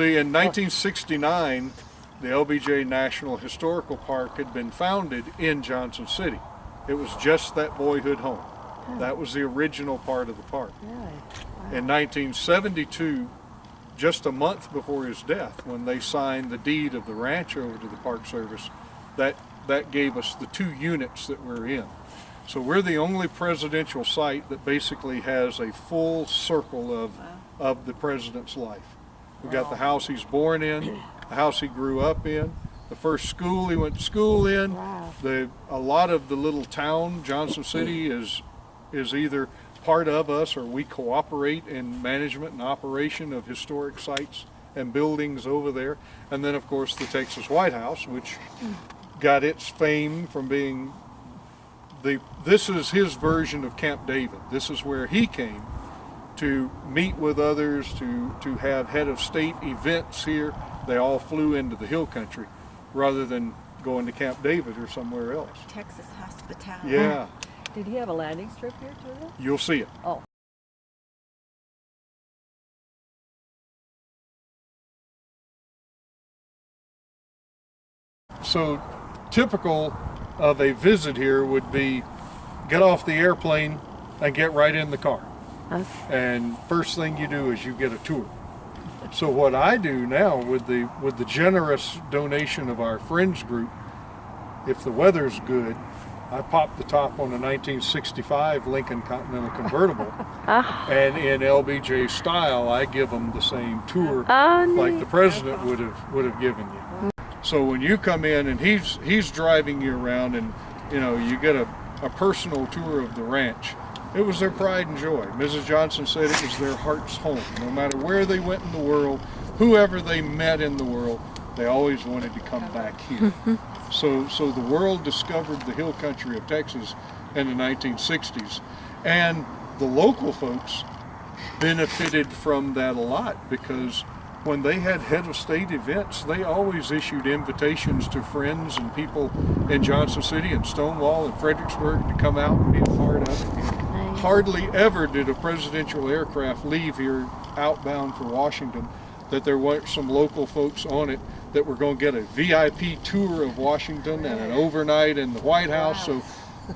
See, in 1969, the LBJ National Historical Park had been founded in Johnson City. It was just that boyhood home. That was the original part of the park. Really? Wow. In 1972, just a month before his death, when they signed the deed of the ranch over to the Park Service, that gave us the 2 units that we're in. So we're the only presidential site that basically has a full circle of the president's life. We got the house he's born in, the house he grew up in, the first school he went to school in. Wow. A lot of the little town, Johnson City, is either part of us or we cooperate in management and operation of historic sites and buildings over there. And then of course the Texas White House, which got its fame from being this is his version of Camp David. This is where he came to meet with others, to have head of state events here. They all flew into the hill country rather than going to Camp David or somewhere else. Texas hospitality. Yeah. Did he have a landing strip here too? You'll see it. Oh. So typical of a visit here would be get off the airplane and get right in the car. Okay. And first thing you do is you get a tour. So what I do now with the generous donation of our friends group, if the weather's good, I pop the top on a 1965 Lincoln Continental convertible, and in LBJ style, I give them the same tour like the president would have given you. So when you come in and he's driving you around, and you get a personal tour of the ranch. It was their pride and joy. Mrs. Johnson said it was their heart's home. No matter where they went in the world, whoever they met in the world, they always wanted to come back here. So the world discovered the hill country of Texas in the 1960s, and the local folks benefited from that a lot, because when they had head of state events, they always issued invitations to friends and people in Johnson City and Stonewall and Fredericksburg to come out and be a part of it. Nice. Hardly ever did a presidential aircraft leave here outbound for Washington that there weren't some local folks on it that were going to get a VIP tour of Washington and an overnight in the White House. So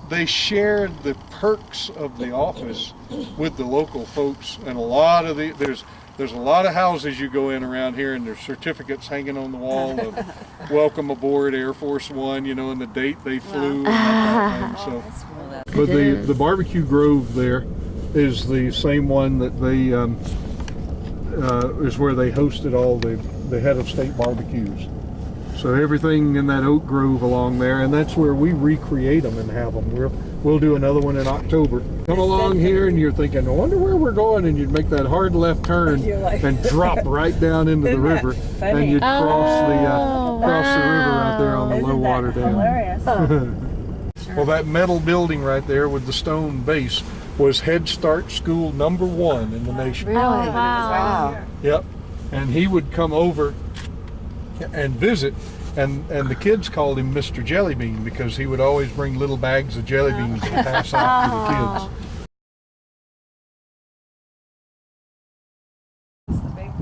they shared the perks of the office with the local folks, and a lot of there's a lot of houses you go in around here, and there's certificates hanging on the wall of welcome aboard Air Force One, and the date they flew. And that kind of thing. So, but the barbecue grove there is the same one that they is where they hosted all the head of state barbecues. So everything in that oak grove along there, and that's where we recreate them and have them. We'll do another one in October. Come along here and you're thinking, I wonder where we're going, and you'd make that hard left turn and drop right down into the river, and you'd cross the river right there on the low water dam. Hilarious. Well, that metal building right there with the stone base was Head Start School #1 in the nation. Really? Wow. Yep. And he would come over and visit, and the kids called him Mr. Jellybean because he would always bring little bags of jelly beans to pass out to the kids. It's the big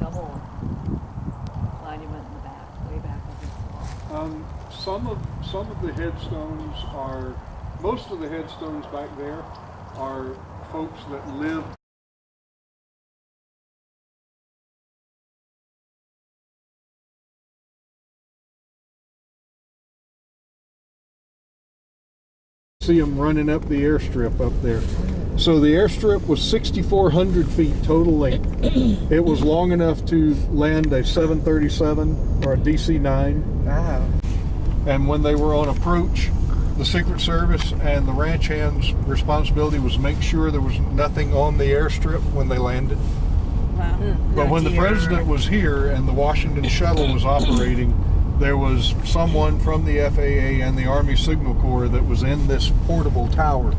double monument in the back, way back against the wall. Some of the headstones are, most of the headstones back there are folks that lived. See them running up the airstrip up there. So the airstrip was 6,400 feet total length. It was long enough to land a 737 or a DC-9. Wow. And when they were on approach, the Secret Service and the ranch hands' responsibility was to make sure there was nothing on the airstrip when they landed. Wow. But when the president was here and the Washington shuttle was operating, there was someone from the FAA and the Army Signal Corps that was in this portable tower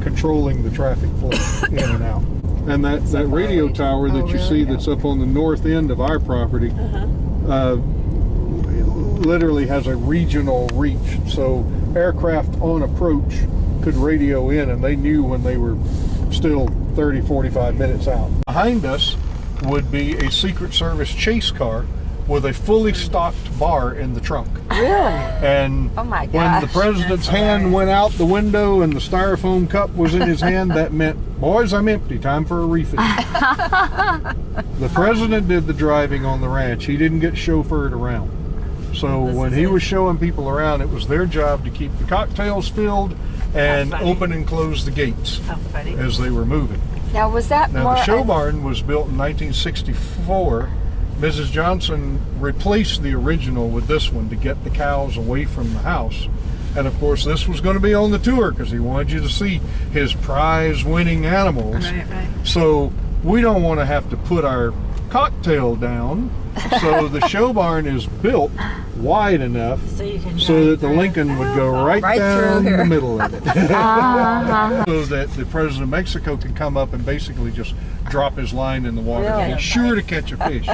controlling the traffic flow in and out. And that radio tower that you see that's up on the north end of our property literally has a regional reach. So aircraft on approach could radio in, and they knew when they were still 30, 45 minutes out. Behind us would be a Secret Service chase car with a fully stocked bar in the trunk. Really? And Oh my when the gosh, president's that's hand hilarious. went out the window and the styrofoam cup was in his hand, that meant, boys, I'm empty, time for a refill. The president did the driving on the ranch. He didn't get chauffeured around. So when he was showing people around, it was their job to keep the cocktails filled and funny. open and close the gates How funny. as they were moving. Now, was that Now more? the show barn was built in 1964. Mrs. Johnson replaced the original with this one to get the cows away from the house. And of course this was going to be on the tour because he wanted you to see his prize winning animals. Right, right. So we don't want to have to put our cocktail down. So the show barn is built wide enough So you can so that the Lincoln would go right Right down through the here. middle of it. So that the president of Mexico can come up and basically just drop his line in the water. Really? He's sure to catch a fish.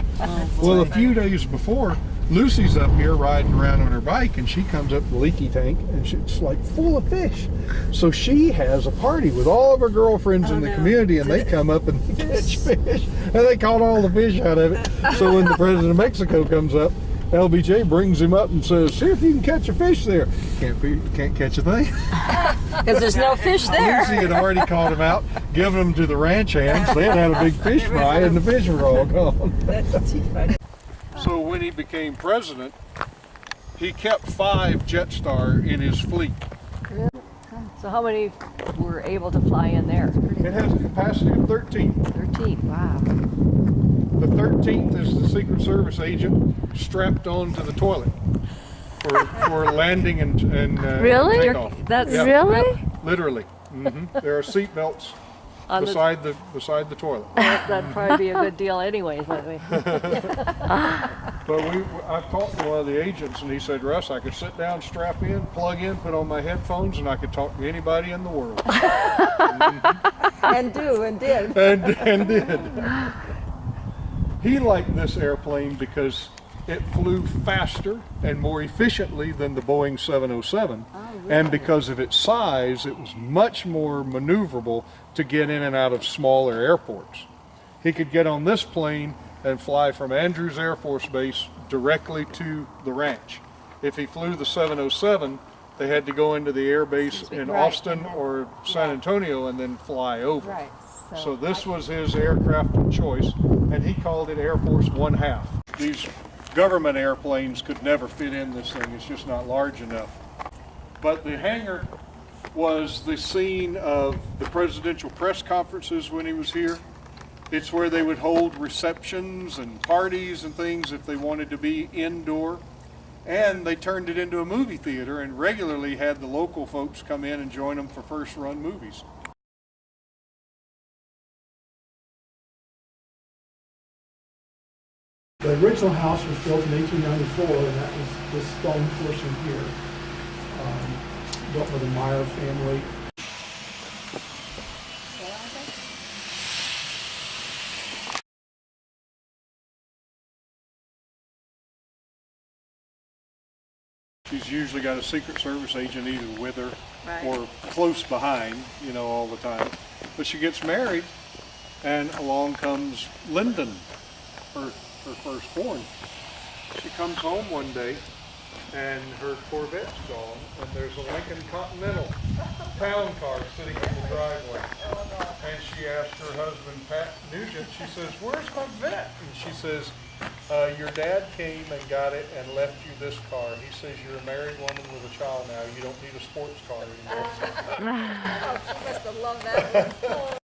Well, a few days before, Lucy's up here riding around on her bike, and she comes up the leaky tank, and it's like full of fish. So she has a party with all of her girlfriends in the community, and they come up and catch fish, and they caught all the fish out of it. So when the president of Mexico comes up, LBJ brings him up and says, "See if you can catch a fish there." Can't catch a thing. Because there's no fish there. Lucy had already caught him out, given them to the ranch hands. They had a big fish fry, and the fish were all gone. That's too funny. So when he became president, he kept 5 Jetstar in his fleet. So how many were able to fly in there? It has a capacity of 13. 13, wow. The 13th is the Secret Service agent strapped onto the toilet for landing and Really? takeoff. That's Yeah. Really? Literally. There are seat belts on the, beside the toilet. that'd probably be a good deal anyways, wouldn't we? But I've talked to one of the agents, and he said, "Russ, I could sit down, strap in, plug in, put on my headphones, and I could talk to anybody in the world." And did. and did. He liked this airplane because it flew faster and more efficiently than the Boeing 707. And because of its size, it was much more maneuverable to get in and out of smaller airports. He could get on this plane and fly from Andrews Air Force Base directly to the ranch. If he flew the 707, they had to go into the air base in Austin or San Antonio and then fly over. Right. So this was his aircraft of choice, and he called it Air Force 1/2. These government airplanes could never fit in this thing. It's just not large enough. But the hangar was the scene of the presidential press conferences when he was here. It's where they would hold receptions and parties and things if they wanted to be indoor. And they turned it into a movie theater and regularly had the local folks come in and join them for first run movies. The original house was built in 1894, and that was this stone portion here, built by the Meyer family. She's usually got a Secret Service agent either with her or close behind, you know, all the time. But she gets married, and along comes Lyndon, her firstborn. She comes home one day, and her Corvette's gone, and there's a Lincoln Continental town car sitting in the driveway. And she asked her husband, Pat Nugent, she says, "Where's my vet?" And she says, "Your dad came and got it and left you this car. He says you're a married woman with a child now. You don't need a sports car anymore." She must have loved that one.